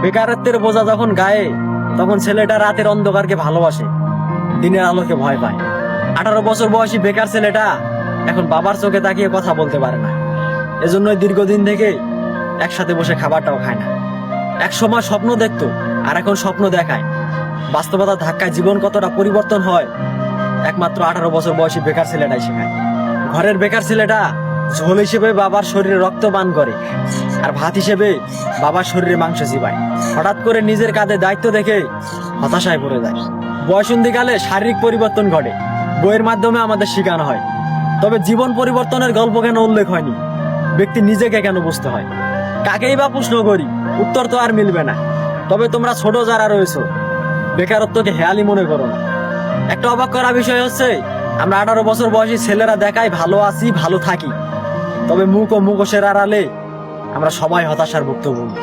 বেকারত্বের বোঝা যখন গায়ে, তখন ছেলেটা রাতের অন্ধকারকে ভালোবাসে, দিনের আলোকে ভয় পায়। 18 বছর বয়সী বেকার ছেলেটা এখন বাবার চোখে তাকিয়ে কথা বলতে পারে না। এজন্যই দীর্ঘদিন থেকে একসাথে বসে খাবারটাও খায় না। এক সময় স্বপ্ন দেখতো, আর এখন স্বপ্ন দেখায়। বাস্তবতার ধাক্কায় জীবন কতটা পরিবর্তন হয় একমাত্র 18 বছর বয়সী বেকার ছেলেটাই শেখায়। ঘরের বেকার ছেলেটা ঝোল হিসেবে বাবার শরীরে রক্ত পান করে, আর ভাত হিসেবে বাবার শরীরে মাংস চিবায়। হঠাৎ করে নিজের কাঁধে দায়িত্ব দেখে হতাশায় পড়ে যায়। বয়সন্ধিকালে শারীরিক পরিবর্তন ঘটে, বইয়ের মাধ্যমে আমাদের শেখানো হয়, তবে জীবন পরিবর্তনের গল্প কেন উল্লেখ হয়নি? ব্যক্তি নিজেকে কেন বুঝতে হয়? কাকেই বা প্রশ্ন করি, উত্তর তো আর মিলবে না। তবে তোমরা ছোট যারা রয়েছো, বেকারত্বকে হেয়ালি মনে করো না। একটা অবাক করা বিষয় হচ্ছে, আমরা 18 বছর বয়সী ছেলেরা দেখাই ভালো আছি, ভালো থাকি, তবে মুখ ও মুখোশের আড়ালে আমরা সবাই হতাশার ভুক্তভোগী।